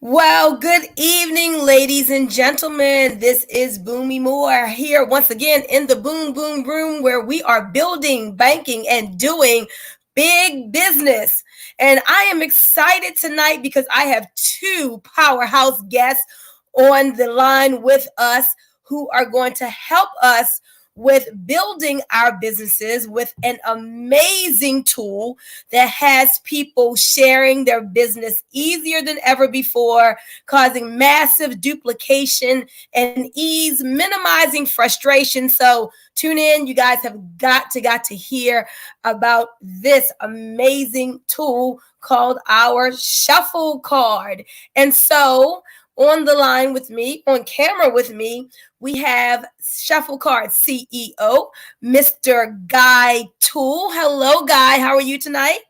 Well, good evening, ladies and gentlemen. This is Bunmi Moore here once again in the Boom Boom Room where we are building, banking, and doing big business. And I am excited tonight because I have two powerhouse guests on the line with us who are going to help us with building our businesses with an amazing tool that has people sharing their business easier than ever before, causing massive duplication and ease, minimizing frustration. So tune in. You guys have got to hear about this amazing tool called our Shuffle Card. And so on the line with me, on camera with me, we have Shuffle Card CEO, Mr. Guy Tuell. Hello, Guy. How are you tonight?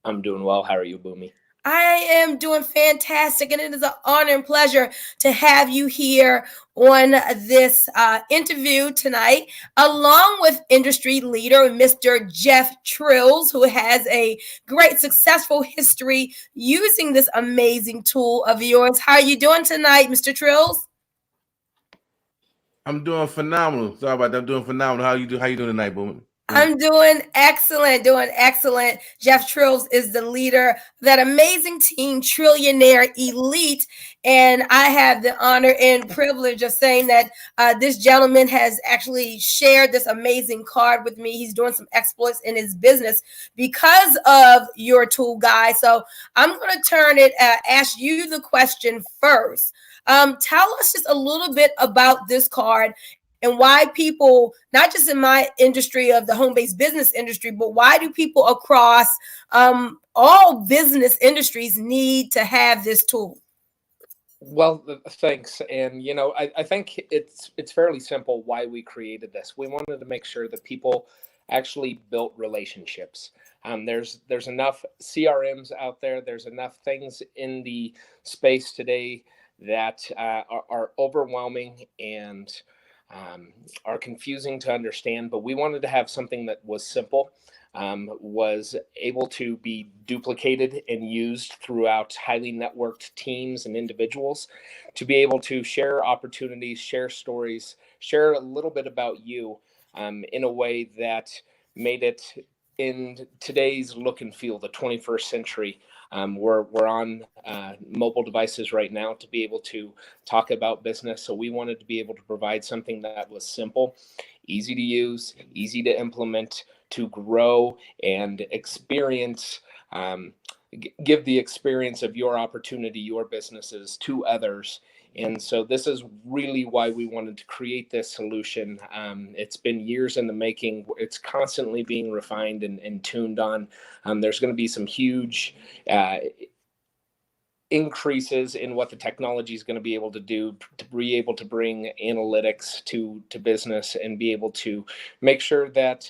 I'm doing well. How are you, Boomy? I am doing fantastic, and it is an honor and pleasure to have you here on this interview tonight, along with industry leader Mr. Jeff Trills, who has a great successful history using this amazing tool of yours. How are you doing tonight, Mr. Trills? I'm doing phenomenal. Sorry about that. I'm doing phenomenal. How you do? How you doing tonight, Boom? I'm doing excellent, Jeff Trills is the leader of that amazing team, Trillionaire Elite. And I have the honor and privilege of saying that this gentleman has actually shared this amazing card with me. He's doing some exploits in his business because of your tool, Guy. So I'm going to ask you the question first. Tell us just a little bit about this card and why people, not just in my industry of the home-based business industry, but why do people across all business industries need to have this tool? Well, thanks. And I think it's fairly simple why we created this. We wanted to make sure that people actually built relationships. There's enough CRMs out there. There's enough things in the space today that are overwhelming and are confusing to understand, but we wanted to have something that was simple, was able to be duplicated and used throughout highly networked teams and individuals to be able to share opportunities, share stories, share a little bit about you in a way that made it in today's look and feel, the 21st century. We're on mobile devices right now to be able to talk about business. So we wanted to be able to provide something that was simple, easy to use, easy to implement, to grow and experience, give the experience of your opportunity, your businesses to others. And so this is really why we wanted to create this solution. It's been years in the making. It's constantly being refined and tuned on. There's going to be some huge increases in what the technology is going to be able to do to be able to bring analytics to business and be able to make sure that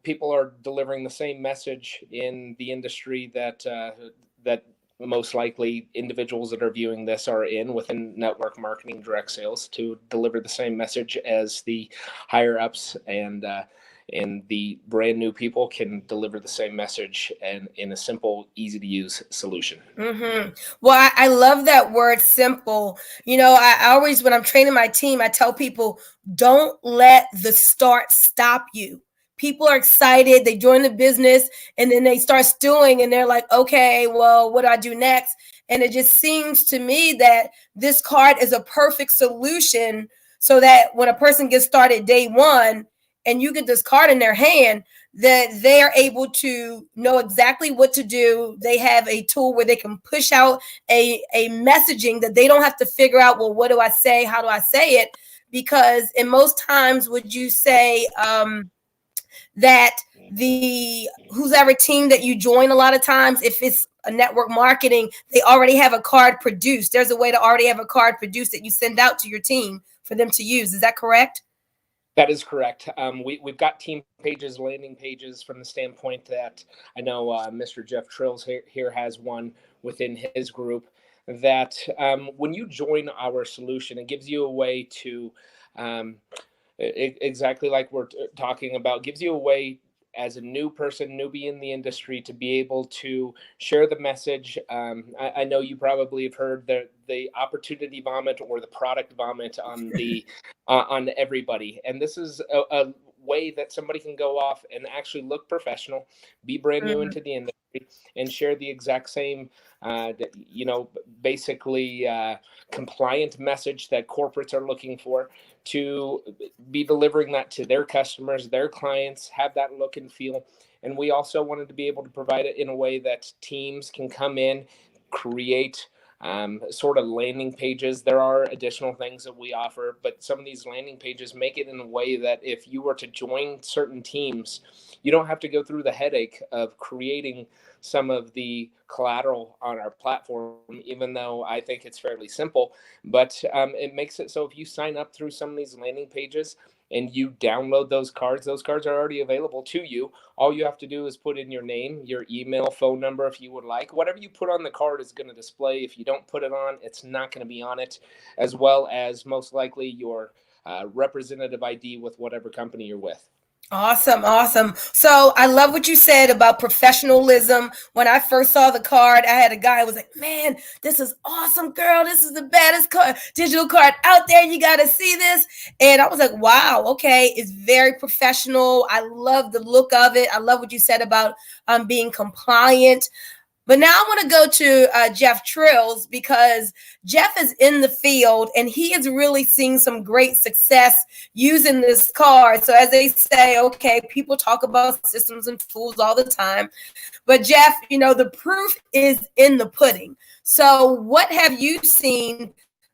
people are delivering the same message in the industry that most likely individuals that are viewing this are in within network marketing, direct sales, to deliver the same message as the higher ups and the brand new people can deliver the same message and in a simple, easy to use solution. Mm-hmm. Well, I love that word simple. I always, when I'm training my team, I tell people, don't let the start stop you. People are excited, they join the business, and then they start stewing, and they're like, okay, well, what do I do next? And it just seems to me that this card is a perfect solution so that when a person gets started day one and you get this card in their hand, that they are able to know exactly what to do. They have a tool where they can push out a messaging that they don't have to figure out, well, what do I say? How do I say it? Because in most times, would you say that the whoever team that you join, a lot of times, if it's a network marketing, they already have a card produced. There's a way to already have a card produced that you send out to your team for them to use. Is that correct? That is correct. We've got team pages, landing pages from the standpoint that I know Mr. Jeff Trills here has one within his group that when you join our solution, it gives you a way to, exactly like we're talking about, gives you a way as a new person, newbie in the industry, to be able to share the message. I know you probably have heard the opportunity vomit or the product vomit on the on everybody, and this is a way that somebody can go off and actually look professional, be brand new into the industry, and share the exact same, basically compliant message that corporates are looking for, to be delivering that to their customers, their clients, have that look and feel. And we also wanted to be able to provide it in a way that teams can come in, create sort of landing pages. There are additional things that we offer, but some of these landing pages make it in a way that if you were to join certain teams, you don't have to go through the headache of creating some of the collateral on our platform, even though I think it's fairly simple. But it makes it so if you sign up through some of these landing pages and you download those cards are already available to you. All you have to do is put in your name, your email, phone number, if you would like. Whatever you put on the card is going to display. If you don't put it on, it's not going to be on it, as well as most likely your representative ID with whatever company you're with. Awesome. Awesome. So I love what you said about professionalism. When I first saw the card, I had a guy who was like, man, this is awesome, girl. This is the baddest digital card out there. You got to see this. And I was like, wow, okay. It's very professional. I love the look of it. I love what you said about being compliant. But now I want to go to Jeff Trills, because Jeff is in the field and he is really seeing some great success using this card. So as they say, okay, people talk about systems and tools all the time. But Jeff, the proof is in the pudding. So what have you seen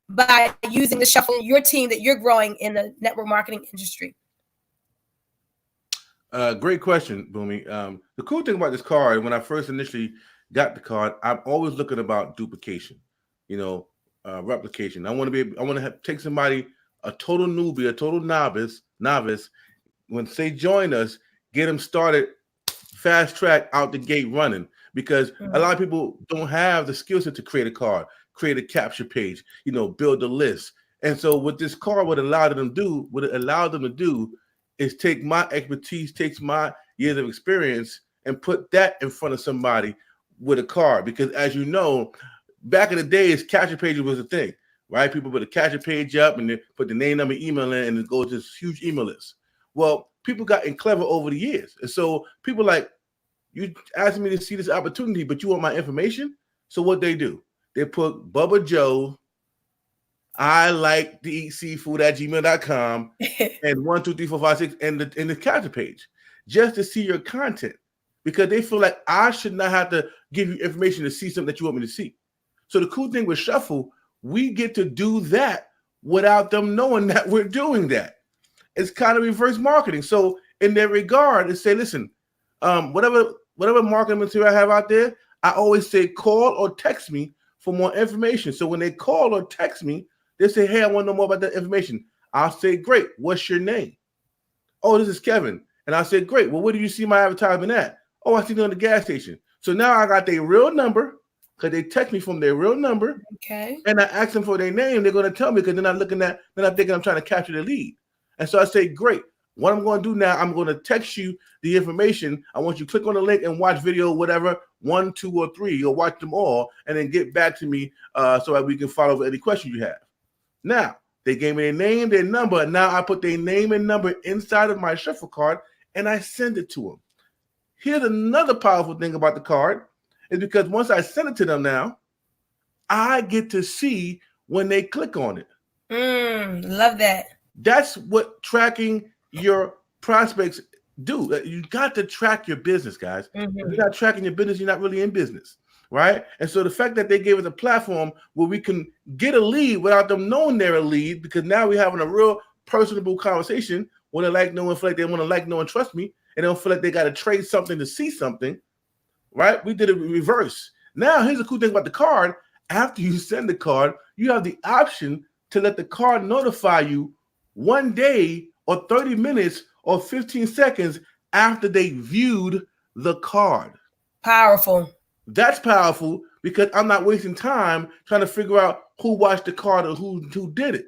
by using the Shuffle, your team that you're growing in the network marketing industry? Great question, Bunmi. The cool thing about this card, when I first initially got the card, I'm always looking about duplication, replication. I want to take somebody, a total newbie, a total novice, when they join us, get them started fast track out the gate running, because a lot of people don't have the skill set to create a card, create a capture page, build a list. And so what this card would allow them to do is take my expertise, takes my years of experience, and put that in front of somebody with a card. Because as you know, back in the days, capture pages was a thing, right? People put a capture page up and they put the name, number, email in, and it goes to this huge email list. Well, people gotten clever over the years. And so people like, you asked me to see this opportunity, but you want my information? So what they do, they put Bubba Joe, I like to eat seafood at gmail.com and 1, 2, 3, 4, 5, 6 in the capture page, just to see your content, because they feel like I should not have to give you information to see something that you want me to see. So the cool thing with Shuffle, we get to do that without them knowing that we're doing that. It's kind of reverse marketing. So in that regard, it's say, listen, whatever marketing material I have out there, I always say call or text me for more information. So when they call or text me, they say, hey, I want to know more about that information. I'll say, great. What's your name? Oh, this is Kevin. And I said, great. Well, where do you see my advertisement at? Oh, I see it on the gas station. So now I got their real number, because they text me from their real number. Okay. And I ask them for their name. They're going to tell me, because they're not looking at, they're not thinking I'm trying to capture the lead. And so I say, great. What I'm going to do now, I'm going to text you the information. I want you to click on the link and watch video, whatever, 1, 2, or 3. You'll watch them all and then get back to me so that we can follow with any questions you have. Now, they gave me their name, their number. Now I put their name and number inside of my Shuffle card and I send it to them. Here's another powerful thing about the card, is because once I send it to them now, I get to see when they click on it. Love that. That's what tracking your prospects do. You got to track your business, guys. If you're not tracking your business, you're not really in business, right? And so the fact that they gave us a platform where we can get a lead without them knowing they're a lead, because now we're having a real personable conversation where they like, know, and feel like they want to like, know, and trust me, and they don't feel like they got to trade something to see something, right? We did it in reverse. Now, here's the cool thing about the card. After you send the card, you have the option to let the card notify you 1 day or 30 minutes or 15 seconds after they viewed the card. Powerful. That's powerful, because I'm not wasting time trying to figure out who watched the card or who did it.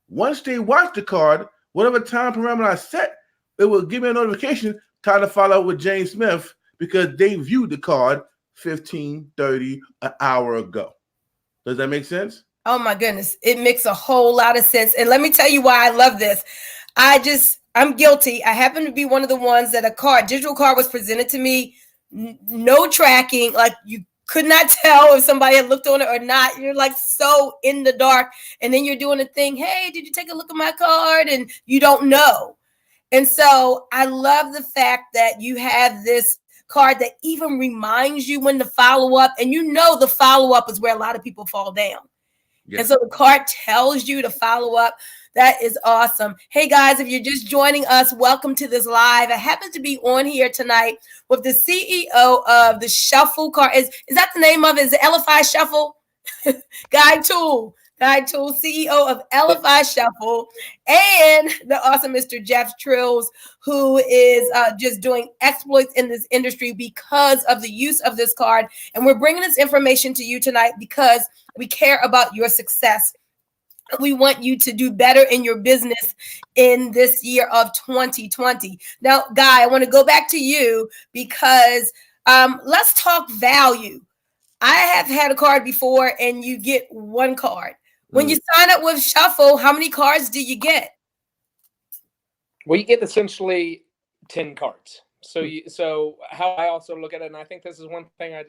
Once they watch the card, whatever time parameter I set, it will give me a notification, trying to follow up with James Smith because they viewed the card 15, 30, an hour ago. Does that make sense? Oh my goodness. It makes a whole lot of sense. And let me tell you why I love this. I'm guilty. I happen to be one of the ones that digital card was presented to me. No tracking. Like you could not tell if somebody had looked on it or not. You're like so in the dark. And then you're doing a thing. Hey, did you take a look at my card? And you don't know. And so I love the fact that you have this card that even reminds you when to follow up. And the follow-up is where a lot of people fall down. Yes. And so the card tells you to follow up. That is awesome. Hey guys, if you're just joining us, welcome to this live. I happen to be on here tonight with the CEO of the Shuffle Card. Is that the name of it? Is it LFI Shuffle? Guy Tuell, CEO of LFI Shuffle, and the awesome Mr. Jeff Trills, who is just doing exploits in this industry because of the use of this card. And we're bringing this information to you tonight because we care about your success. We want you to do better in your business in this year of 2020. Now, Guy, I want to go back to you because let's talk value. I have had a card before and you get one card. When you sign up with Shuffle, how many cards do you get? Well, you get essentially 10 cards. So how I also look at it, and I think this is one thing I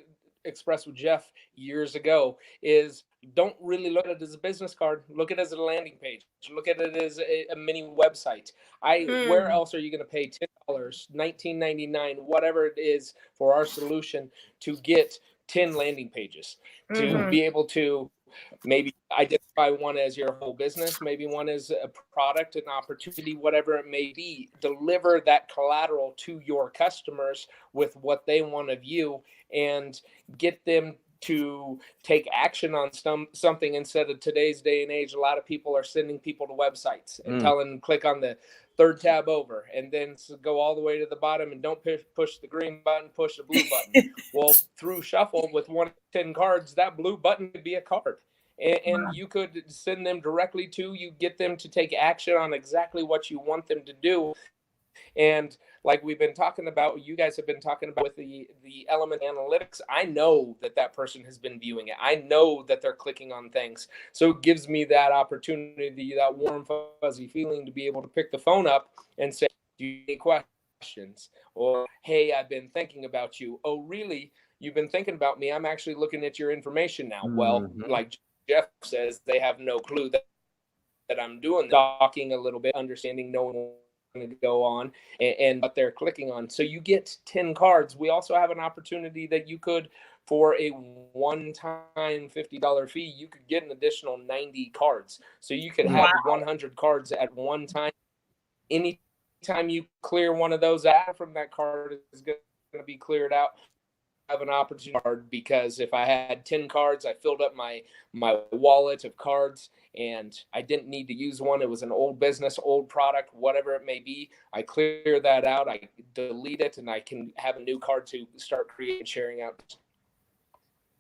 expressed with Jeff years ago, is don't really look at it as a business card. Look at it as a landing page. Look at it as a mini website. Where else are you going to pay $10, $19.99, whatever it is for our solution to get 10 landing pages, to be able to maybe identify one as your whole business, maybe one as a product, an opportunity, whatever it may be. Deliver that collateral to your customers with what they want of you and get them to take action on something instead of today's day and age. A lot of people are sending people to websites and telling them click on the third tab over and then go all the way to the bottom and don't push the green button, push the blue button. Well, through Shuffle with 1 of 10 cards, that blue button could be a card. And you could send them directly to you, get them to take action on exactly what you want them to do. And like we've been talking about, you guys have been talking about with the element analytics, I know that person has been viewing it. I know that they're clicking on things. So it gives me that opportunity, that warm, fuzzy feeling to be able to pick the phone up and say, do you have any questions? Or, hey, I've been thinking about you. Oh, really? You've been thinking about me? I'm actually looking at your information now. Well, like Jeff says, they have no clue that I'm doing, talking a little bit, understanding, knowing to go on and what they're clicking on. So you get 10 cards. We also have an opportunity that you could, for a one-time $50 fee, you could get an additional 90 cards. So you could have 100 cards at one time. Anytime you clear one of those out from that card is going to be cleared out. Have an opportunity card, because if I had 10 cards, I filled up my wallet of cards and I didn't need to use one. It was an old business, old product, whatever it may be. I clear that out, I delete it, and I can have a new card to start creating, sharing out.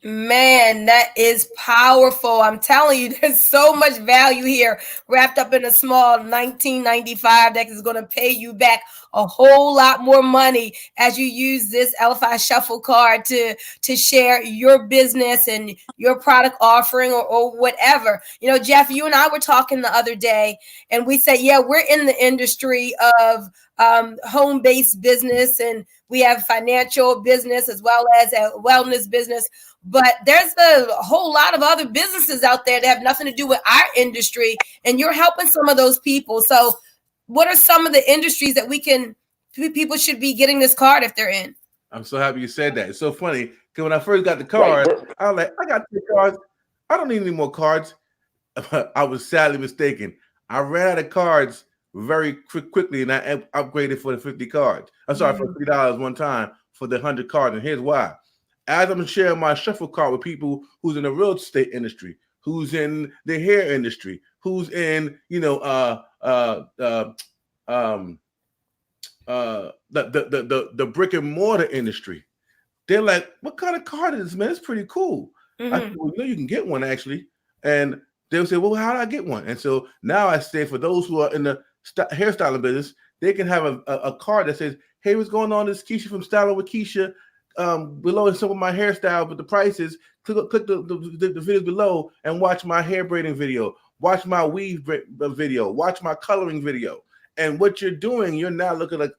Man, that is powerful. I'm telling you, there's so much value here wrapped up in a small $19.95 that is going to pay you back a whole lot more money as you use this LFI Shuffle card to share your business and your product offering or whatever. You know, Jeff, you and I were talking the other day and we said, yeah, we're in the industry of home-based business, and we have financial business as well as a wellness business. But there's a whole lot of other businesses out there that have nothing to do with our industry, and you're helping some of those people. So what are some of the industries that people should be getting this card if they're in? I'm so happy you said that. It's so funny because when I first got the card, I was like, I got 2 cards. I don't need any more cards. I was sadly mistaken. I ran out of cards very quickly, and I upgraded for the 50 cards. I'm sorry, for $3 one time for the 100 cards. And here's why. As I'm sharing my Shuffle card with people who's in the real estate industry, who's in the hair industry, who's in, the brick and mortar industry, they're like, what kind of card is this, man? It's pretty cool. I said, well, you can get one actually. And they'll say, well, how do I get one? And so now I say, for those who are in the hairstyling business, they can have a card that says, hey, what's going on? This is Keisha from Styling with Keisha. Below is some of my hairstyle, but the prices. Click the videos below and watch my hair braiding video. Watch my weave video. Watch my coloring video. And what you're doing, you're now looking like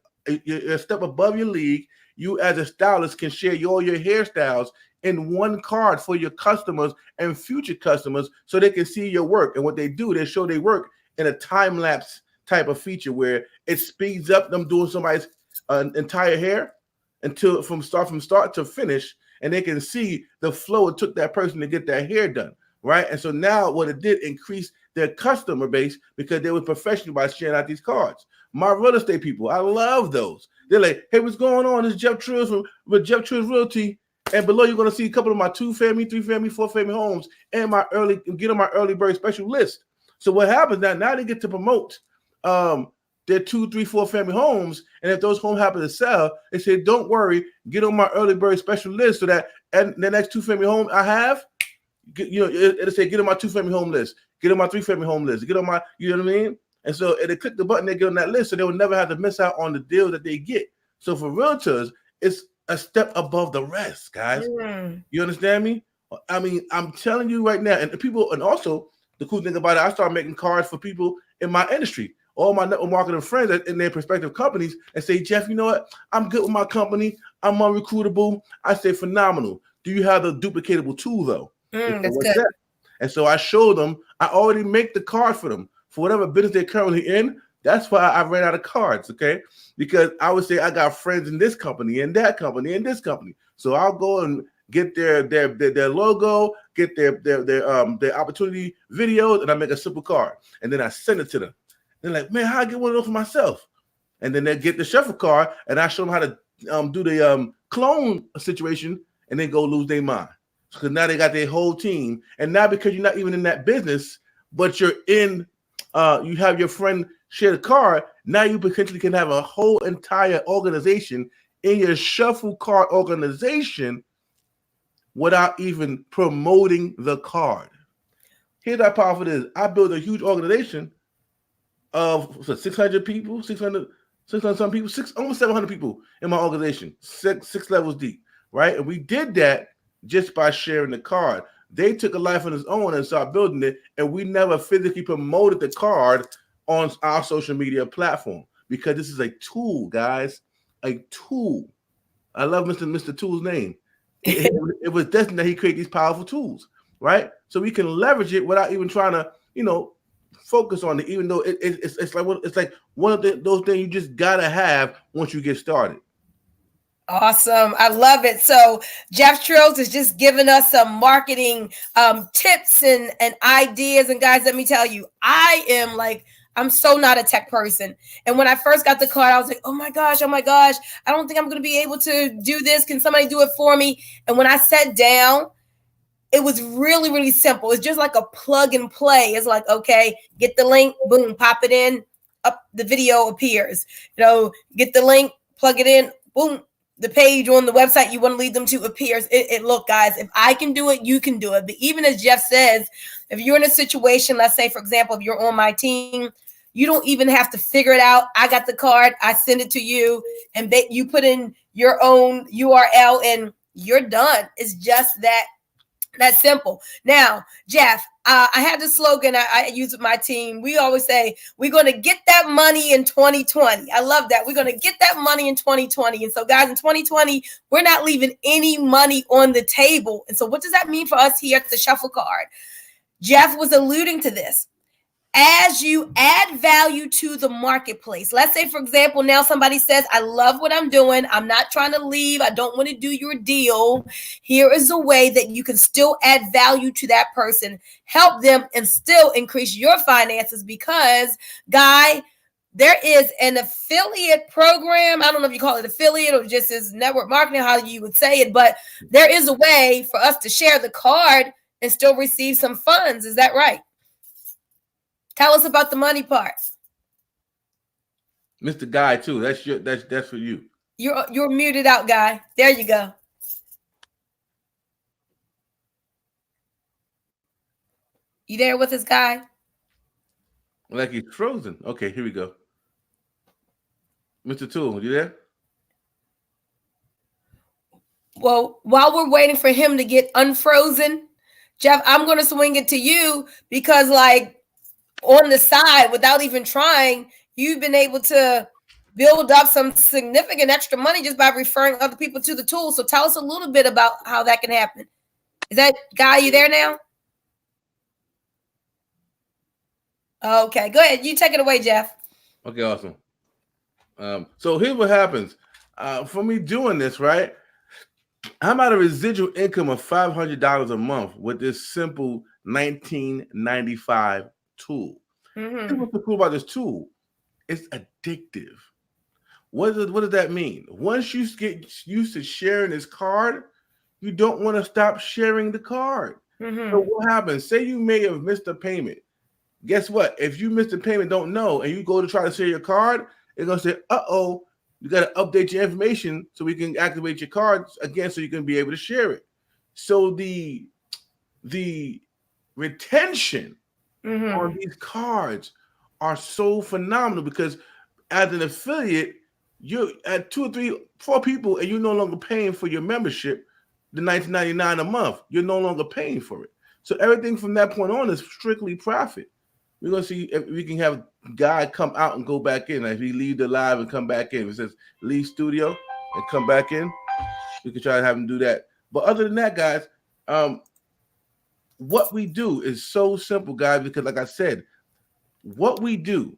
you're a step above your league. You as a stylist can share all your hairstyles in one card for your customers and future customers so they can see your work. And what they do, they show their work in a time lapse type of feature where it speeds up them doing somebody's entire hair until from start to finish, and they can see the flow it took that person to get their hair done, right? And so now what it did increase their customer base because they were professional by sharing out these cards. My real estate people, I love those. They're like, hey, what's going on? This is Jeff Trills with Jeff Trills Realty. And below you're going to see a couple of my 2-family, 3-family, 4-family homes and get on my early bird special list. So what happens now they get to promote their 2, 3, 4-family homes, and if those homes happen to sell, they say, don't worry, get on my early bird special list so that and the next 2-family home I have, it'll say get on my 2-family home list, get on my 3-family home list, get on my, you know what I mean? And so if they click the button, they get on that list, so they will never have to miss out on the deal that they get. So for realtors, it's a step above the rest, guys. You understand me? I mean, I'm telling you right now, and people, and also the cool thing about it, I started making cards for people in my industry. All my network marketing friends in their prospective companies and say, Jeff, you know what? I'm good with my company. I'm unrecruitable. I say, phenomenal. Do you have the duplicatable tool, though? That's good. That? And so I show them, I already make the card for them for whatever business they're currently in. That's why I ran out of cards, okay? Because I would say I got friends in this company and that company and this company. So I'll go and get their logo, get their opportunity videos, and I make a simple card. And then I send it to them. They're like, man, how I get one of those for myself? And then they get the shuffle card, and I show them how to do the clone situation, and they go lose their mind. Because now they got their whole team. And now because you're not even in that business, but you're in, you have your friend share the card, now you potentially can have a whole entire organization in your shuffle card organization without even promoting the card. Here's how powerful it is. I built a huge organization of 600 people, 600 some people, almost 700 people in my organization, six levels deep, right? And we did that just by sharing the card. They took a life on its own and started building it, and we never physically promoted the card on our social media platform because this is a tool, guys, a tool. I love Mr. Tool's name. It was destined that he create these powerful tools, right? So we can leverage it without even trying to, focus on it, even though it's like one of those things you just gotta have once you get started. Awesome. I love it. So Jeff Trills is just giving us some marketing tips and ideas. And guys, let me tell you, I'm so not a tech person. And when I first got the card, I was like, oh my gosh, I don't think I'm going to be able to do this. Can somebody do it for me? And when I sat down, it was really, really simple. It's just like a plug and play. It's like, okay, get the link, boom, pop it in, up the video appears. Get the link, plug it in, boom, the page on the website you want to lead them to appears. Look, guys, if I can do it, you can do it. But even as Jeff says, if you're in a situation, let's say, for example, if you're on my team, you don't even have to figure it out. I got the card, I send it to you, and you put in your own URL and you're done. It's just that simple. Now, Jeff, I had the slogan I use with my team. We always say, we're going to get that money in 2020. I love that. We're going to get that money in 2020. And so, guys, in 2020, we're not leaving any money on the table. And so what does that mean for us here at the Shuffle Card? Jeff was alluding to this. As you add value to the marketplace, let's say, for example, now somebody says, I love what I'm doing. I'm not trying to leave. I don't want to do your deal. Here is a way that you can still add value to that person, help them, and still increase your finances because, Guy, there is an affiliate program. I don't know if you call it affiliate or just as network marketing, how you would say it, but there is a way for us to share the card and still receive some funds. Is that right? Tell us about the money part. Mr. Guy, too. That's for you. You're muted out, Guy. There you go. You there with us, Guy? Like he's frozen. Okay, here we go. Mr. Tool, you there? Well, while we're waiting for him to get unfrozen, Jeff, I'm going to swing it to you because, like, on the side, without even trying, you've been able to build up some significant extra money just by referring other people to the tool. So tell us a little bit about how that can happen. Is that Guy, you there now? Okay, go ahead. You take it away, Jeff. Okay, awesome. So here's what happens. For me doing this, right? I'm at a residual income of $500 a month with this simple 1995 tool. Here's what's so cool about this tool. It's addictive. What does that mean? Once you get used to sharing this card, you don't want to stop sharing the card. So what happens? Say you may have missed a payment. Guess what? If you missed a payment, don't know, and you go to try to share your card, it's going to say, uh-oh, you got to update your information so we can activate your cards again so you can be able to share it. So the retention on these cards are so phenomenal because as an affiliate, you're at 2 or 3, 4 people and you're no longer paying for your membership, the $19.99 a month. You're no longer paying for it. So everything from that point on is strictly profit. We're going to see if we can have Guy come out and go back in. Like if he leave the live and come back in. If it says leave studio and come back in, we can try to have him do that. But other than that, guys, what we do is so simple, guys, because like I said, what we do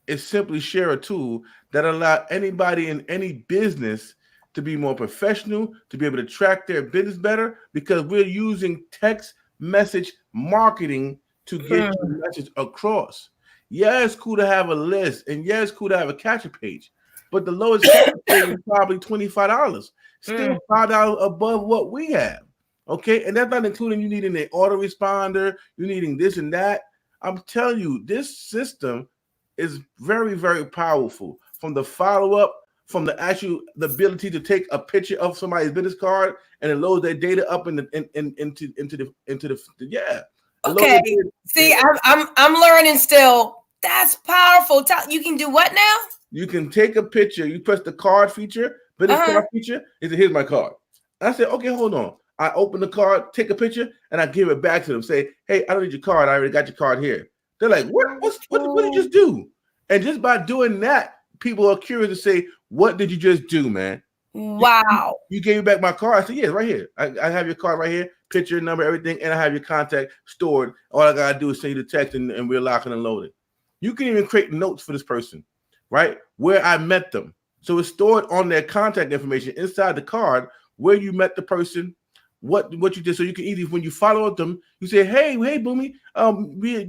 is simply share a tool that allows anybody in any business to be more professional, to be able to track their business better, because we're using text message marketing to get your message across. Yeah, it's cool to have a list, and yeah, it's cool to have a capture page, but the lowest capture page is probably $25, still $5 above what we have. Okay, and that's not including you needing an autoresponder, you needing this and that. I'm telling you, this system is very, very powerful. From the follow-up, from the ability to take a picture of somebody's business card and it loads their data up into the yeah. Okay. See, I'm learning still. That's powerful. You can do what now? You can take a picture. You press the card feature, business card feature. It says, here's my card. I said, okay, hold on. I open the card, take a picture, and I give it back to them. Say, hey, I don't need your card. I already got your card here. They're like, what did you just do? And just by doing that, people are curious to say, what did you just do, man? Wow. You gave me back my card. I said, yeah, right here. I have your card right here, picture, number, everything, and I have your contact stored. All I got to do is send you the text, and we're locking and loading. You can even create notes for this person, right? Where I met them. So it's stored on their contact information inside the card, where you met the person, what you did. So you can easily, when you follow up them, you say, hey, Bunmi,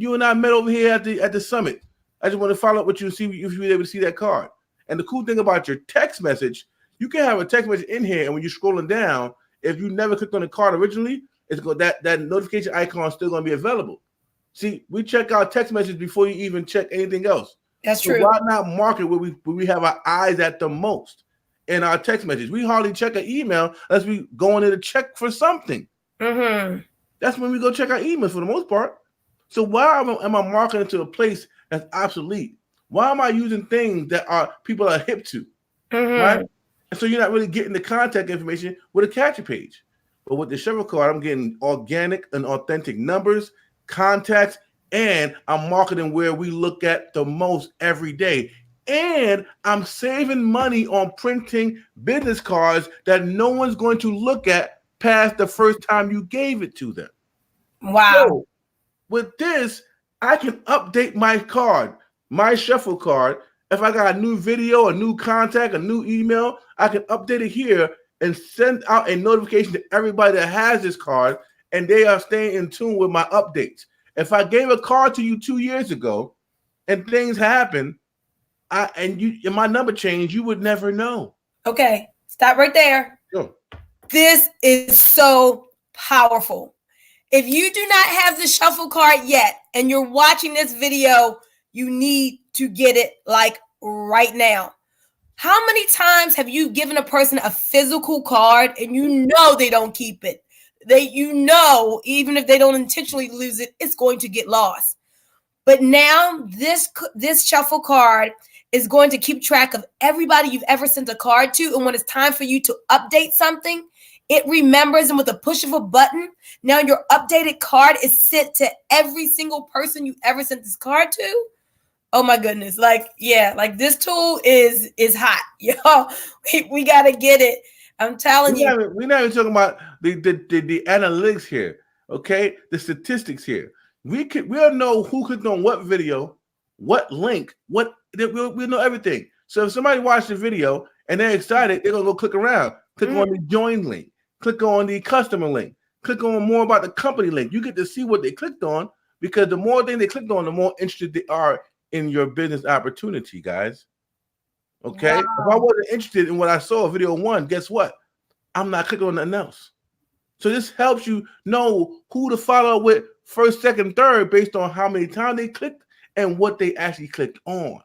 you and I met over here at the summit. I just want to follow up with you and see if you're able to see that card. And the cool thing about your text message, you can have a text message in here, and when you're scrolling down, if you never clicked on the card originally, it's going that notification icon is still going to be available. See, we check our text message before you even check anything else. That's true. Why not market where we have our eyes at the most in our text message? We hardly check an email unless we go in there to check for something. That's when we go check our emails for the most part. So why am I marketing to a place that's obsolete? Why am I using things that people are hip to? Right? And so you're not really getting the contact information with a capture page. But with the Shuffle card, I'm getting organic and authentic numbers, contacts, and I'm marketing where we look at the most every day. And I'm saving money on printing business cards that no one's going to look at past the first time you gave it to them. Wow. So with this, I can update my card, my Shuffle card. If I got a new video, a new contact, a new email, I can update it here and send out a notification to everybody that has this card, and they are staying in tune with my updates. If I gave a card to you 2 years ago and things happen, and my number changed, you would never know. Okay, stop right there. Sure. This is so powerful. If you do not have the Shuffle card yet and you're watching this video, you need to get it like right now. How many times have you given a person a physical card and you know they don't keep it? Even if they don't intentionally lose it, it's going to get lost. But now this Shuffle card is going to keep track of everybody you've ever sent a card to. And when it's time for you to update something, it remembers, and with a push of a button, now your updated card is sent to every single person you ever sent this card to. Oh my goodness. Like, yeah, like this tool is hot. Yo, we got to get it. I'm telling you. We're not even talking about the analytics here, okay? The statistics here. We'll know who clicked on what video, what link, we'll know everything. So if somebody watched the video and they're excited, they're gonna go click around, click on the join link, click on the customer link, click on more about the company link. You get to see what they clicked on, because the more thing they clicked on, the more interested they are in your business opportunity, guys. Okay. Wow. If I wasn't interested in what I saw, video one, guess what? I'm not clicking on nothing else. So this helps you know who to follow with first, second, third, based on how many times they clicked and what they actually clicked on.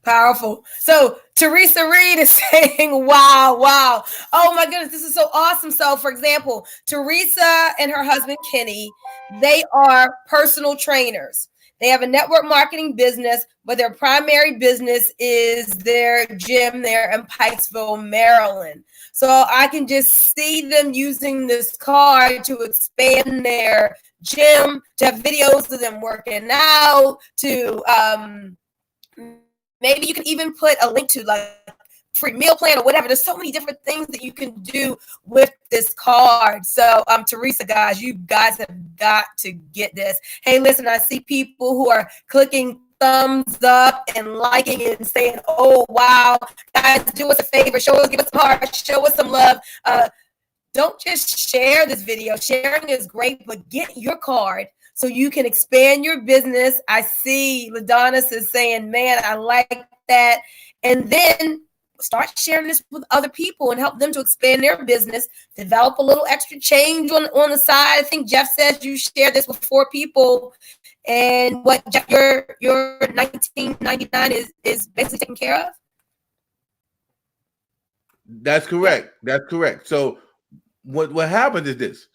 Powerful. So Teresa Reed is saying, wow. Oh my goodness, this is so awesome. So for example, Teresa and her husband, Kenny, they are personal trainers. They have a network marketing business, but their primary business is their gym there in Pikesville, Maryland. So I can just see them using this card to expand their gym, to have videos of them working out, to maybe you can even put a link to like free meal plan or whatever. There's so many different things that you can do with this card. So Teresa, guys, you guys have got to get this. Hey, listen, I see people who are clicking thumbs up and liking it and saying, oh, wow. Guys, do us a favor. Give us some hearts. Show us some love. Don't just share this video. Sharing is great, but get your card so you can expand your business. I see LaDonna is saying, man, I like that. And then start sharing this with other people and help them to expand their business, develop a little extra change on the side. I think Jeff says you share this with 4 people, and what your $19.99 is basically taken care of. That's correct. That's correct. So what happens is this: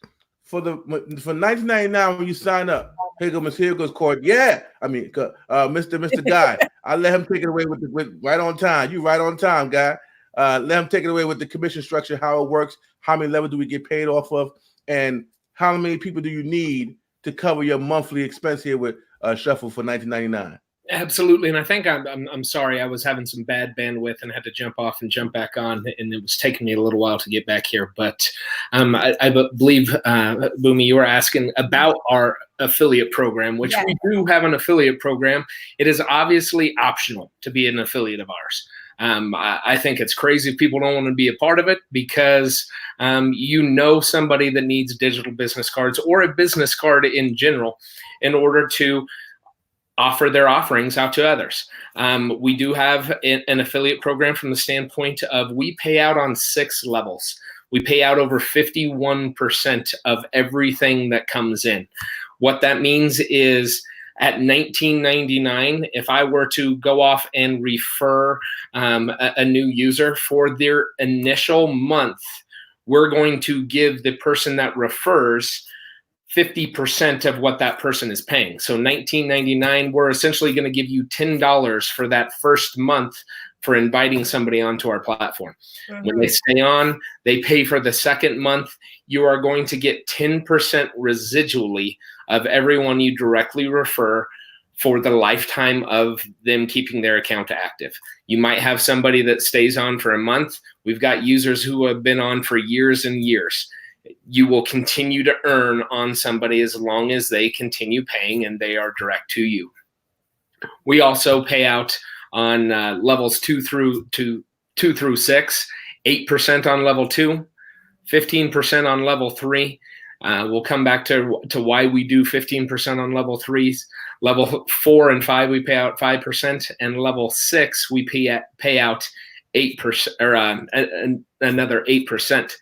for $19.99 when you sign up, here goes Cord. Yeah, I mean, Mr. Guy, I let him take it away with right on time. You right on time, guy. Let him take it away with the commission structure, how it works, how many levels do we get paid off of, and how many people do you need to cover your monthly expense here with Shuffle for $19.99. Absolutely, and I think I'm sorry, I was having some bad bandwidth and had to jump off and jump back on, and it was taking me a little while to get back here. But I believe, Bunmi, you were asking about our affiliate program, which we do have an affiliate program. It is obviously optional to be an affiliate of ours. I think it's crazy if people don't want to be a part of it, because you know somebody that needs digital business cards or a business card in general in order to offer their offerings out to others. We do have an affiliate program from the standpoint of we pay out on 6 levels. We pay out over 51% of everything that comes in. What that means is at $19.99, if I were to go off and refer a new user for their initial month, we're going to give the person that refers 50% of what that person is paying. So $19.99, we're essentially going to give you $10 for that first month for inviting somebody onto our platform. Mm-hmm. When they stay on, they pay for the second month. You are going to get 10% residually of everyone you directly refer for the lifetime of them keeping their account active. You might have somebody that stays on for a month. We've got users who have been on for years and years. You will continue to earn on somebody as long as they continue paying and they are direct to you. We also pay out on levels 2 through 6, 8% on level 2, 15% on level 3. We'll come back to why we do 15% on level 3s. Level 4 and 5, we pay out 5%, and level 6, we pay out 8% or another 8%.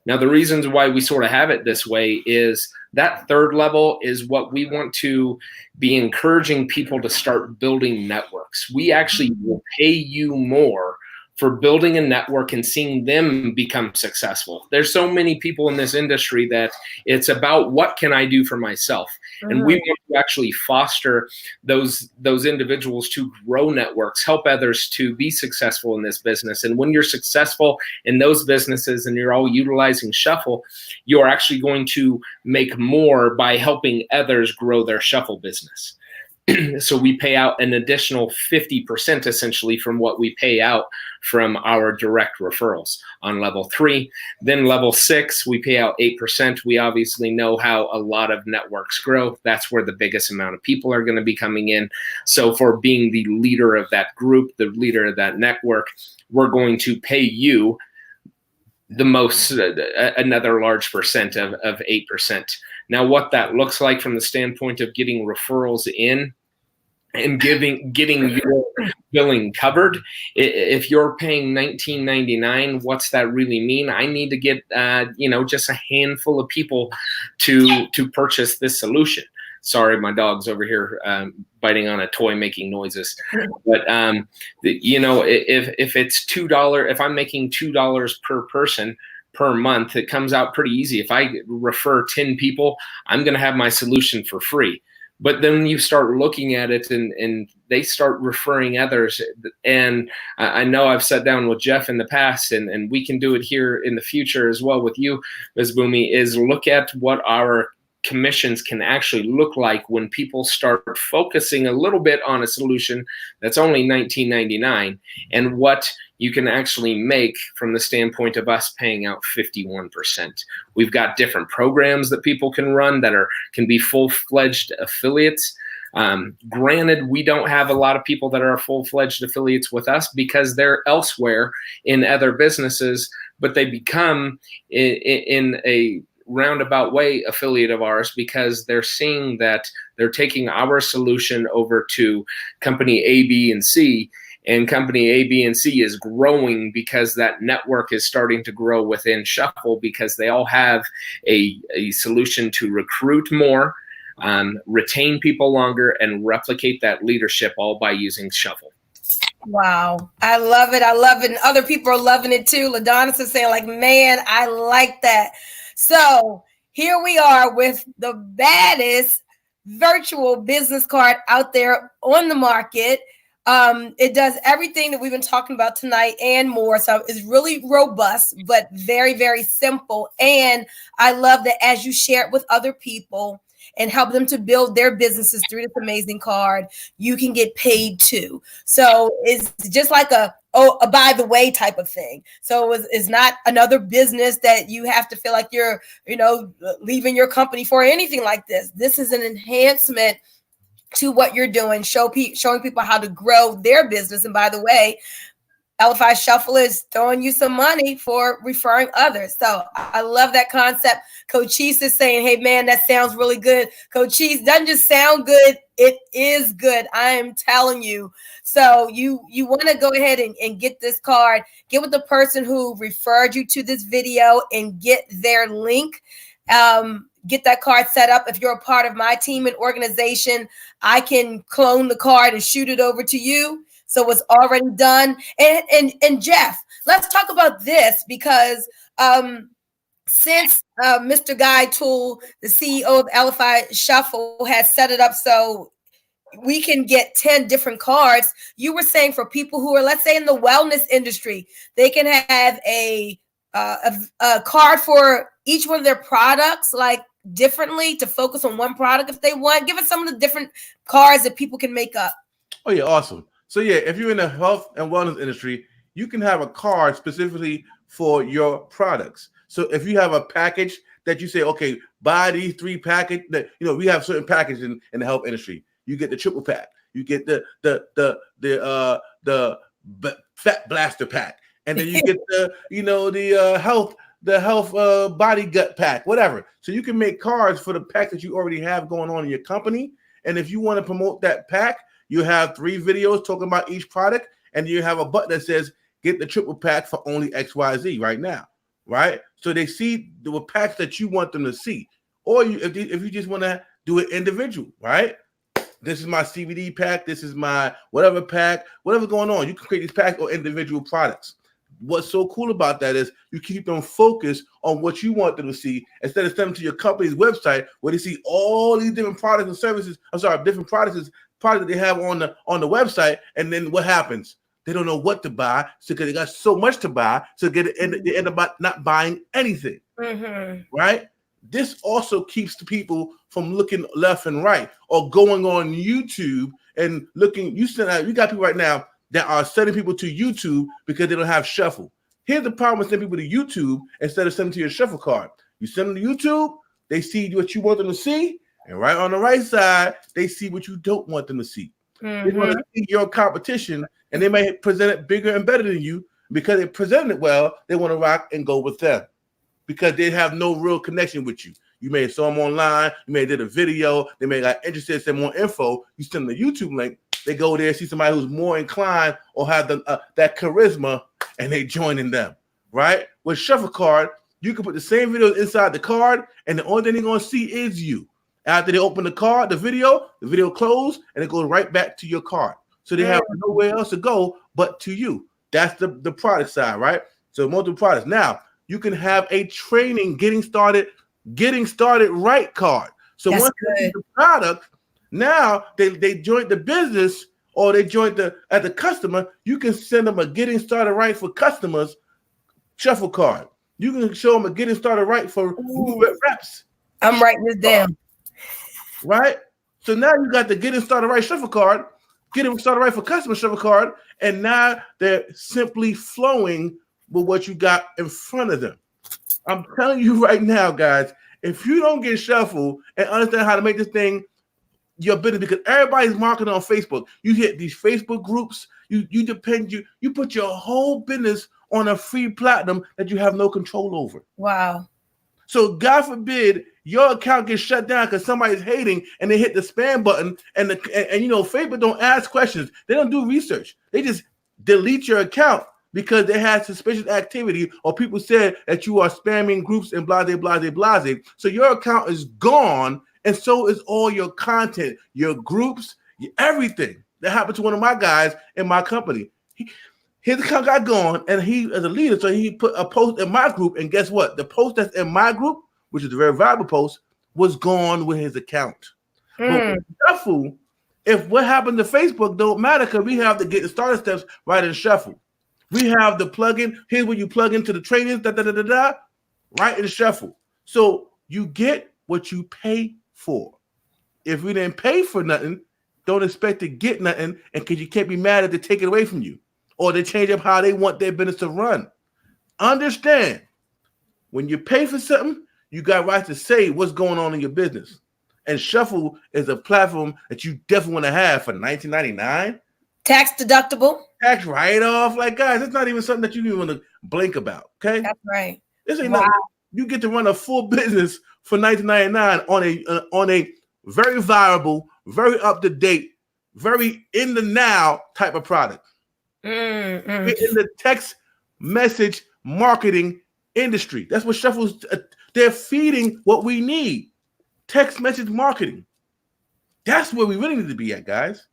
Now, the reasons why we sort of have it this way is that third level is what we want to be encouraging people to start building networks. We actually will pay you more for building a network and seeing them become successful. There's so many people in this industry that it's about what can I do for myself? And we want to actually foster those individuals to grow networks, help others to be successful in this business. And when you're successful in those businesses and you're all utilizing Shuffle, you're actually going to make more by helping others grow their Shuffle business. So we pay out an additional 50% essentially from what we pay out from our direct referrals on level 3. Then level 6, we pay out 8%. We obviously know how a lot of networks grow. That's where the biggest amount of people are going to be coming in. So for being the leader of that group, the leader of that network, we're going to pay you the most, another large percent of 8%. Now, what that looks like from the standpoint of getting referrals in and getting your billing covered, if you're paying $19.99, what's that really mean? I need to get just a handful of people to purchase this solution. Sorry, my dog's over here biting on a toy, making noises. But if it's $2, if I'm making $2 per person per month, it comes out pretty easy. If I refer 10 people, I'm going to have my solution for free. But then you start looking at it and they start referring others. And I know I've sat down with Jeff in the past, and we can do it here in the future as well with you, Ms. Bunmi, is look at what our commissions can actually look like when people start focusing a little bit on a solution that's only $19.99 and what you can actually make from the standpoint of us paying out 51%. We've got different programs that people can run that can be full-fledged affiliates. Granted, we don't have a lot of people that are full-fledged affiliates with us because they're elsewhere in other businesses, but they become in a roundabout way affiliate of ours because they're seeing that they're taking our solution over to company A, B, and C, and company A, B, and C is growing because that network is starting to grow within Shuffle because they all have a solution to recruit more, retain people longer, and replicate that leadership all by using Shuffle. Wow. I love it. I love it. And other people are loving it too. LaDonis is saying like, man, I like that. So here we are with the baddest virtual business card out there on the market. It does everything that we've been talking about tonight and more. So it's really robust, but very, very simple. And I love that as you share it with other people and help them to build their businesses through this amazing card, you can get paid too. So it's just like a by the way type of thing. So it's not another business that you have to feel like you're, leaving your company for anything like this. This is an enhancement to what you're doing, showing people how to grow their business. And by the way, LFI Shuffle is throwing you some money for referring others. So I love that concept. Coach Cheese is saying, hey, man, that sounds really good. Coach Cheese doesn't just sound good. It is good. I am telling you. So you want to go ahead and get this card, get with the person who referred you to this video and get their link. Get that card set up. If you're a part of my team and organization, I can clone the card and shoot it over to you. So it's already done. And Jeff, let's talk about this because since Mr. Guy Tuell, the CEO of LFI Shuffle, has set it up so we can get 10 different cards, you were saying for people who are, let's say, in the wellness industry, they can have a card for each one of their products, like differently to focus on one product if they want. Give us some of the different cards that people can make up. Oh, yeah, awesome. So, yeah, if you're in the health and wellness industry, you can have a card specifically for your products. So if you have a package that you say, okay, buy these 3 package that, we have certain packages in the health industry. You get the triple pack. You get the fat blaster pack. And then you get the health body gut pack, whatever. So you can make cards for the pack that you already have going on in your company. And if you want to promote that pack, you have 3 videos talking about each product, and you have a button that says, get the triple pack for only XYZ right now, right? So they see the packs that you want them to see. Or if you just want to do it individual, right? This is my CBD pack. This is my whatever pack, whatever's going on. You can create these packs or individual products. What's so cool about that is you keep them focused on what you want them to see instead of sending them to your company's website where they see all these different products and services. Different products that they have on the website. And then what happens? They don't know what to buy, so because they got so much to buy, so they end up not buying anything. Right? This also keeps the people from looking left and right or going on YouTube and looking. You got people right now that are sending people to YouTube because they don't have Shuffle. Here's the problem with sending people to YouTube instead of sending to your Shuffle card. You send them to YouTube, they see what you want them to see, and right on the right side, they see what you don't want them to see. They want to see your competition, and they may present it bigger and better than you. Because they presented it well, they want to rock and go with them because they have no real connection with you. You may have saw them online, you may have did a video, they may got interested in some more info. You send them the YouTube link, they go there, see somebody who's more inclined or have that charisma, and they join in them, right? With Shuffle Card, you can put the same videos inside the card, and the only thing they're going to see is you. After they open the card, the video closes, and it goes right back to your card. So they have nowhere else to go but to you. That's the product side, right? So multiple products. Now, you can have a training getting started right card. So once they get the product, now they join the business or they join the customer, you can send them a getting started right for customers Shuffle card. You can show them a getting started right for reps. I'm writing this down. Right? So now you got the getting started right Shuffle card, getting started right for customer Shuffle card, and now they're simply flowing with what you got in front of them. I'm telling you right now, guys, if you don't get Shuffle and understand how to make this thing your business, because everybody's marketing on Facebook, you hit these Facebook groups, you put your whole business on a free platinum that you have no control over. Wow. So God forbid your account gets shut down because somebody's hating and they hit the spam button and Facebook don't ask questions. They don't do research. They just delete your account because they had suspicious activity or people said that you are spamming groups and blah, blah, blah, blah. So your account is gone, and so is all your content, your groups, everything. That happened to one of my guys in my company. His account got gone, and he, as a leader, so he put a post in my group, and guess what? The post that's in my group, which is a very valuable post, was gone with his account. But with Shuffle, if what happened to Facebook don't matter because we have to get the starter steps right in Shuffle. We have the plugin. Here's where you plug into the trainings, right in Shuffle. So you get what you pay for. If we didn't pay for nothing, don't expect to get nothing, and because you can't be mad if they take it away from you or they change up how they want their business to run. Understand, when you pay for something, you got right to say what's going on in your business. And Shuffle is a platform that you definitely want to have for $19.99. Tax deductible. Tax write-off. Like, guys, it's not even something that you even want to blink about, okay? That's right. This ain't nothing. You get to run a full business for $19.99 on a very viable, very up-to-date, very in the now type of product. We're in the text message marketing industry. That's what Shuffle's, they're feeding what we need. Text message marketing. That's where we really need to be at, guys.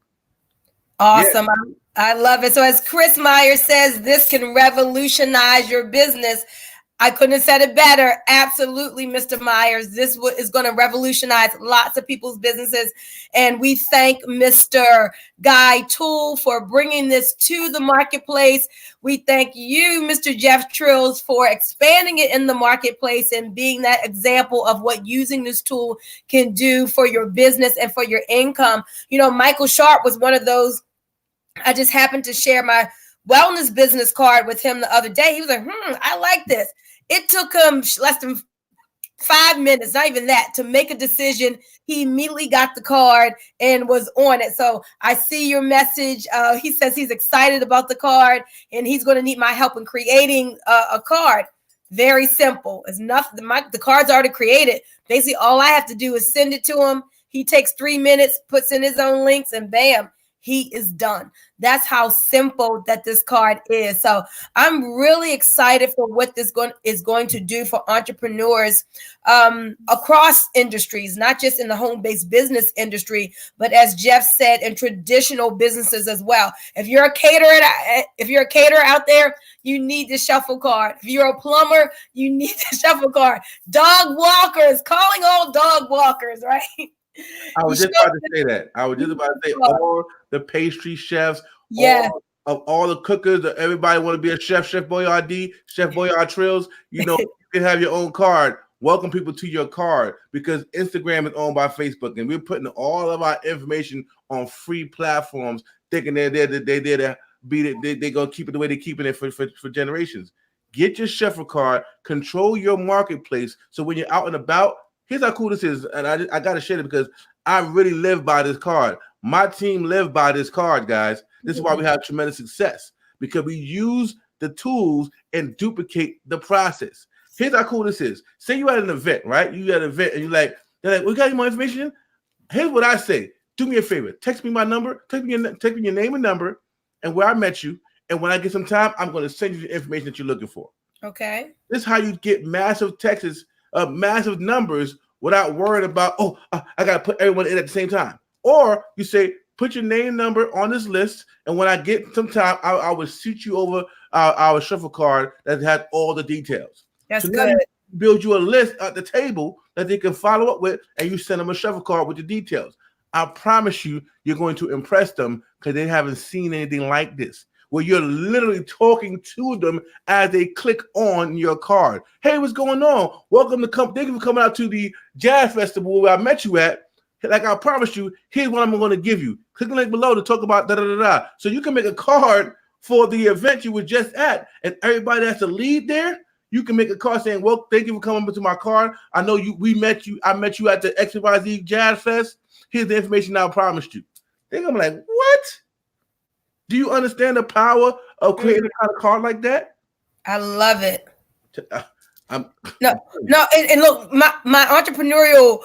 Awesome. Yeah. I love it. So as Chris Myers says, this can revolutionize your business. I couldn't have said it better. Absolutely, Mr. Myers. This is going to revolutionize lots of people's businesses. And we thank Mr. Guy Tuell for bringing this to the marketplace. We thank you, Mr. Jeff Trills, for expanding it in the marketplace and being that example of what using this tool can do for your business and for your income. You know, Michael Sharp was one of those. I just happened to share my wellness business card with him the other day. He was like, I like this. It took him less than 5 minutes, not even that, to make a decision. He immediately got the card and was on it. So I see your message. He says he's excited about the card and he's going to need my help in creating a card. Very simple. It's nothing. The card's already created. Basically, all I have to do is send it to him. He takes 3 minutes, puts in his own links, and bam, he is done. That's how simple that this card is. So I'm really excited for what this is going to do for entrepreneurs across industries, not just in the home-based business industry, but as Jeff said, in traditional businesses as well. If you're a caterer out there, you need the shuffle card. If you're a plumber, you need the shuffle card. Dog walkers, calling all dog walkers, right? I was just about to say that. I was just about to say all the pastry chefs, all the cookers, everybody want to be a chef, Chef Boyardee, Chef Boyard Trills. You know, you can have your own card. Welcome people to your card, because Instagram is owned by Facebook, and we're putting all of our information on free platforms, thinking they're there to be it. They're gonna keep it the way they're keeping it for generations. Get your shuffle card, control your marketplace, so when you're out and about. Here's how cool this is, and I got to share it because I really live by this card. My team live by this card, guys. This is why we have tremendous success, because we use the tools and duplicate the process. Here's how cool this is. Say you at an event, right? You at an event and they're like, we got any more information? Here's what I say. Do me a favor. Text me my number. Text me your name and number and where I met you. And when I get some time, I'm going to send you the information that you're looking for. Okay. This is how you get massive texts, massive numbers without worrying about, I got to put everyone in at the same time. Or you say, put your name number on this list, and when I get some time, I will shoot you over our shuffle card that has all the details. That's so good. Now you build you a list at the table that they can follow up with, and you send them a shuffle card with the details. I promise you, you're going to impress them because they haven't seen anything like this, where you're literally talking to them as they click on your card. Hey, what's going on? Welcome to thank you for coming out to the Jazz Festival where I met you at. Like I promised you, here's what I'm going to give you. Click the link below to talk about da-da-da-da. So you can make a card for the event you were just at, and everybody that's a lead there, you can make a card saying, well, thank you for coming to my card. I know I met you at the XYZ Jazz Fest. Here's the information I promised you. They're going to be like, what? Do you understand the power of creating a kind of card like that? I love it. And look, my entrepreneurial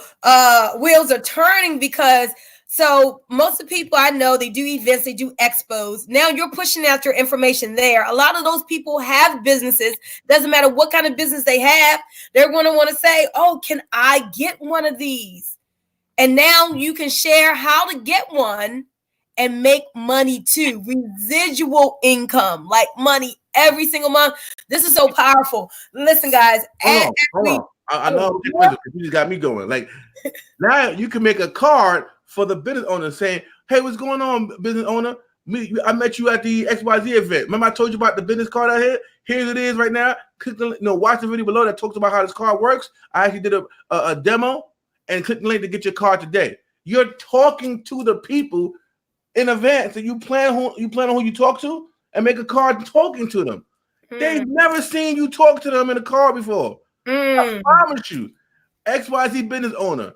wheels are turning, because so most of the people I know, they do events, they do expos. Now you're pushing out your information there. A lot of those people have businesses. Doesn't matter what kind of business they have. They're going to want to say, oh, can I get one of these? And now you can share how to get one and make money too. Residual income, like money every single month. This is so powerful. Listen, guys. Hold on. I know you just got me going. Like now you can make a card for the business owner saying, hey, what's going on, business owner? I met you at the XYZ event. Remember I told you about the business card I had? Here it is right now. Click the watch the video below that talks about how this card works. I actually did a demo, and click the link to get your card today. You're talking to the people in advance, and you plan on who you talk to, and make a card talking to them. They've never seen you talk to them in a card before. I promise you. XYZ business owner.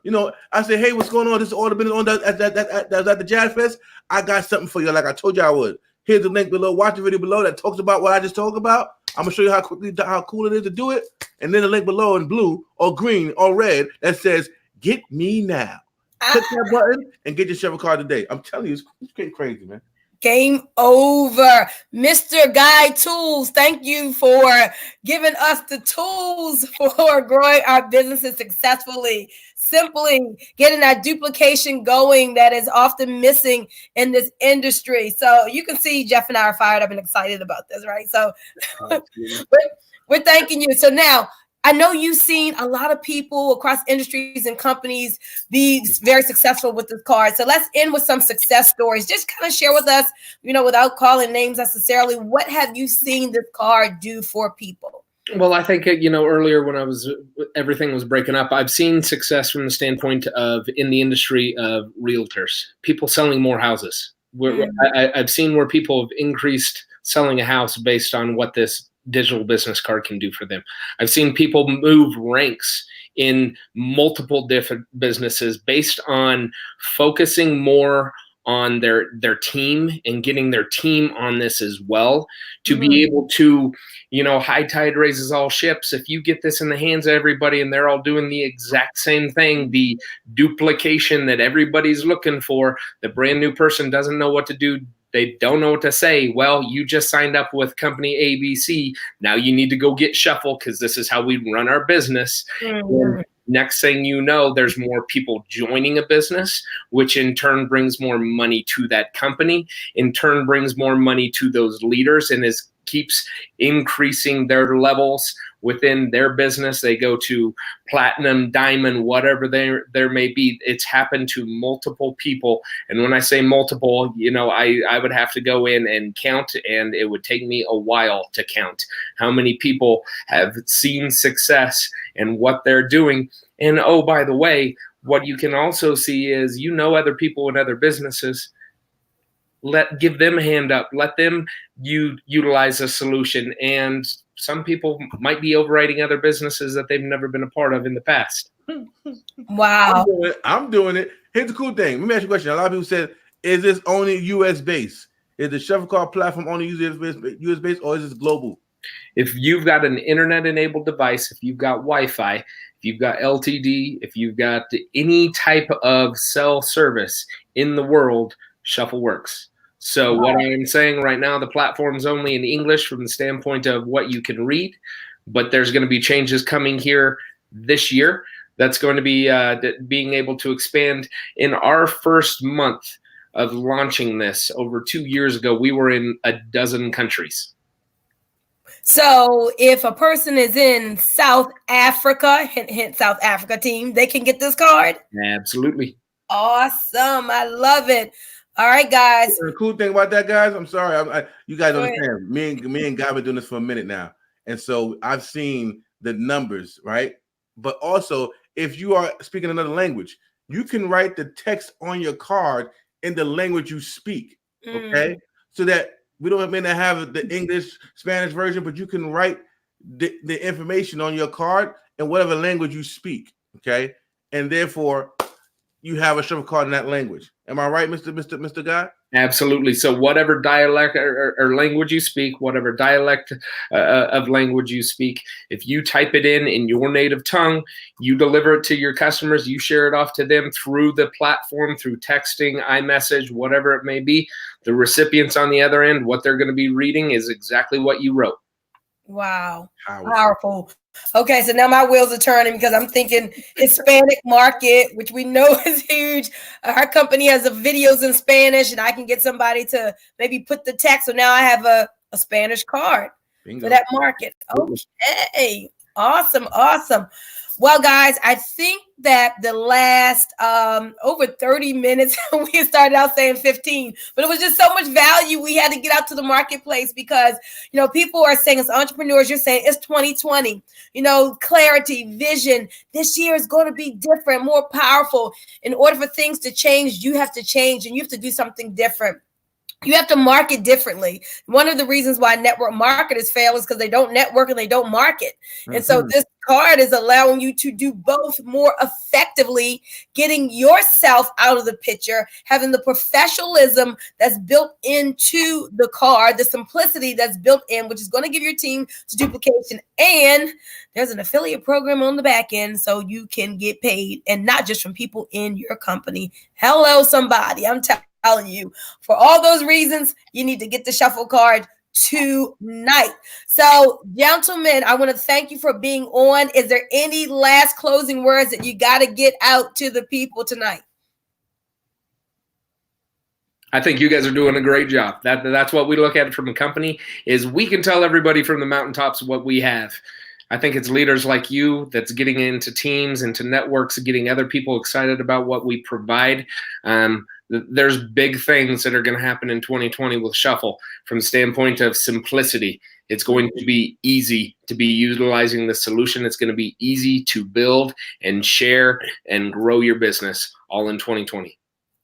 I say, hey, what's going on? This is all the business owner that's at the Jazz Fest. I got something for you, like I told you I would. Here's the link below. Watch the video below that talks about what I just talked about. I'm gonna show you how cool it is to do it. And then the link below in blue or green or red that says, get me now. Click that button and get your shuffle card today. I'm telling you, it's crazy, man. Game over. Mr. Guy Tuell, thank you for giving us the tools for growing our businesses successfully. Simply getting that duplication going that is often missing in this industry. So you can see Jeff and I are fired up and excited about this, right? So we're thanking you. So now, I know you've seen a lot of people across industries and companies be very successful with this card. So let's end with some success stories. Just kind of share with us, without calling names necessarily, what have you seen this card do for people? Well, I think, earlier when everything was breaking up, I've seen success from the standpoint of in the industry of realtors, people selling more houses. I've seen where people have increased selling a house based on what this digital business card can do for them. I've seen people move ranks in multiple different businesses based on focusing more on their team and getting their team on this as well to be able to, high tide raises all ships. If you get this in the hands of everybody and they're all doing the exact same thing, the duplication that everybody's looking for, the brand new person doesn't know what to do. They don't know what to say. Well, you just signed up with company ABC. Now you need to go get Shuffle because this is how we run our business. Next thing you know, there's more people joining a business, which in turn brings more money to that company, in turn brings more money to those leaders, and keeps increasing their levels within their business. They go to platinum, diamond, whatever there may be. It's happened to multiple people. And when I say multiple, I would have to go in and count, and it would take me a while to count how many people have seen success and what they're doing. And oh, by the way, what you can also see is, other people in other businesses, give them a hand up, let them utilize a solution. And some people might be overriding other businesses that they've never been a part of in the past. Wow. I'm doing it. Here's the cool thing. Let me ask you a question. A lot of people said, is this only US based? Is the Shuffle Card platform only US based, or is this global? If you've got an internet enabled device, if you've got Wi-Fi, if you've got LTD, if you've got any type of cell service in the world, Shuffle works. So what I'm saying right now, the platform's only in English from the standpoint of what you can read, but there's going to be changes coming here this year. That's going to be being able to expand. In our first month of launching this over 2 years ago, we were in 12 countries. So if a person is in South Africa, hint South Africa team, they can get this card? Absolutely. Awesome. I love it. All right, guys. The cool thing about that, guys, I'm sorry, you guys understand. Me and Guy been doing this for a minute now, and so I've seen the numbers, right? But also, if you are speaking another language, you can write the text on your card in the language you speak, okay? So that we don't may not have the English, Spanish version, but you can write the information on your card in whatever language you speak, okay? And therefore, you have a Shuffle Card in that language. Am I right, Mr. Guy? Absolutely. So whatever dialect or language you speak, whatever dialect of language you speak, if you type it in your native tongue, you deliver it to your customers, you share it off to them through the platform, through texting, iMessage, whatever it may be, the recipients on the other end, what they're going to be reading is exactly what you wrote. Wow. Powerful. Okay, so now my wheels are turning because I'm thinking Hispanic market, which we know is huge. Our company has videos in Spanish, and I can get somebody to maybe put the text. So now I have a Spanish card for that market. Okay, awesome. Well, guys, I think that the last over 30 minutes, we started out saying 15, but it was just so much value. We had to get out to the marketplace because, people are saying, as entrepreneurs, you're saying it's 2020, clarity, vision. This year is going to be different, more powerful. In order for things to change, you have to change and you have to do something different. You have to market differently. One of the reasons why network marketers fail is because they don't network and they don't market. And so this card is allowing you to do both more effectively, getting yourself out of the picture, having the professionalism that's built into the card, the simplicity that's built in, which is going to give your team duplication. And there's an affiliate program on the back end so you can get paid, and not just from people in your company. Hello, somebody. I'm telling you, for all those reasons, you need to get the Shuffle Card tonight. So, gentlemen, I want to thank you for being on. Is there any last closing words that you got to get out to the people tonight? I think you guys are doing a great job. That's what we look at from a company, is we can tell everybody from the mountaintops what we have. I think it's leaders like you that's getting into teams, into networks, getting other people excited about what we provide. There's big things that are going to happen in 2020 with Shuffle from the standpoint of simplicity. It's going to be easy to be utilizing the solution. It's going to be easy to build and share and grow your business all in 2020.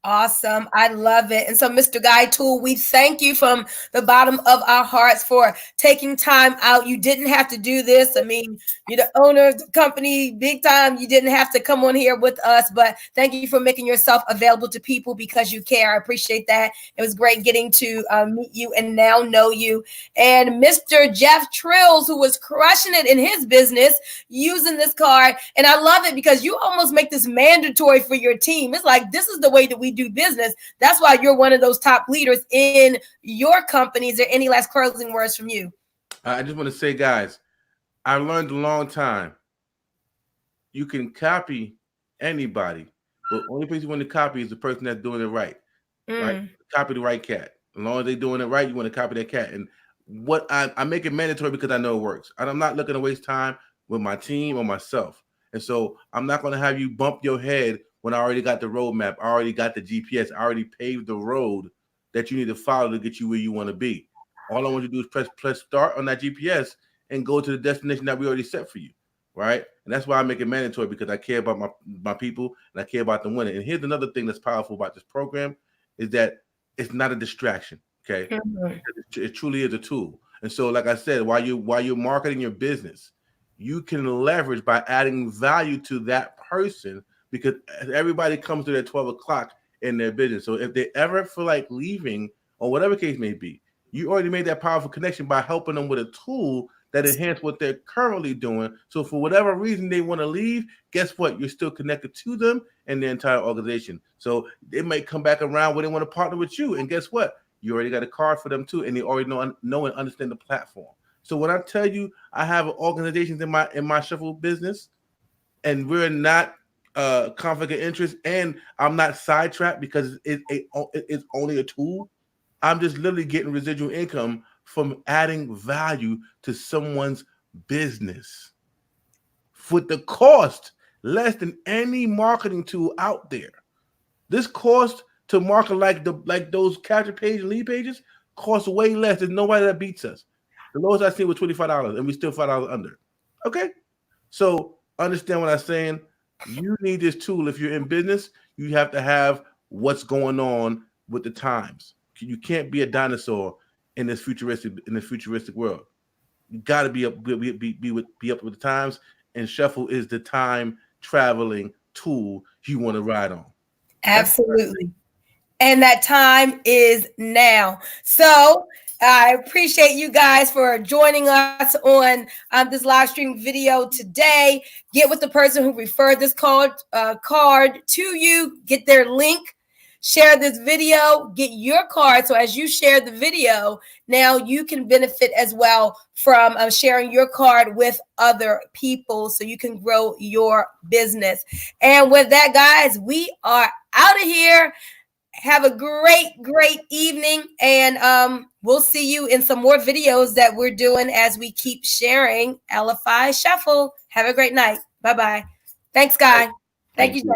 Awesome. I love it. And so, Mr. Guy Tuell, we thank you from the bottom of our hearts for taking time out. You didn't have to do this. I mean, you're the owner of the company, big time. You didn't have to come on here with us, but thank you for making yourself available to people because you care. I appreciate that. It was great getting to meet you and now know you. And Mr. Jeff Trills, who was crushing it in his business using this card. And I love it because you almost make this mandatory for your team. It's like, this is the way that we do business. That's why you're one of those top leaders in your company. Is there any last closing words from you? I just want to say, guys, I learned a long time. You can copy anybody, but the only person you want to copy is the person that's doing it right. Right? Copy the right cat. As long as they're doing it right, you want to copy that cat. And what I make it mandatory because I know it works. And I'm not looking to waste time with my team or myself. And so I'm not going to have you bump your head when I already got the roadmap, I already got the GPS, I already paved the road that you need to follow to get you where you want to be. All I want you to do is press start on that GPS and go to the destination that we already set for you, right? And that's why I make it mandatory, because I care about my people and I care about them winning. And here's another thing that's powerful about this program is that it's not a distraction, okay? It truly is a tool. And so, like I said, while you're marketing your business, you can leverage by adding value to that person, because everybody comes to that 12 o'clock in their business. So if they ever feel like leaving or whatever case may be, you already made that powerful connection by helping them with a tool that enhance what they're currently doing. So for whatever reason they want to leave, guess what? You're still connected to them and the entire organization. So they might come back around where they want to partner with you. And guess what? You already got a card for them too. And they already know and understand the platform. So when I tell you I have organizations in my shuffle business, and we're not conflict of interest, and I'm not sidetracked because it's only a tool. I'm just literally getting residual income from adding value to someone's business for the cost less than any marketing tool out there. This cost to market like those capture page and lead pages costs way less. There's nobody that beats us. The lowest I seen was $25, and we still $5 under. Okay, so understand what I'm saying. You need this tool. If you're in business, you have to have what's going on with the times. You can't be a dinosaur in this futuristic world. You got to be up with the times, and Shuffle is the time traveling tool you want to ride on. Absolutely. And that time is now. So I appreciate you guys for joining us on this live stream video today. Get with the person who referred this card to you. Get their link. Share this video. Get your card. So as you share the video, now you can benefit as well from sharing your card with other people so you can grow your business. And with that, guys, we are out of here. Have a great evening, and we'll see you in some more videos that we're doing as we keep sharing LFI Shuffle. Have a great night. Bye-bye. Thanks, Guy. Thank you, Jeff.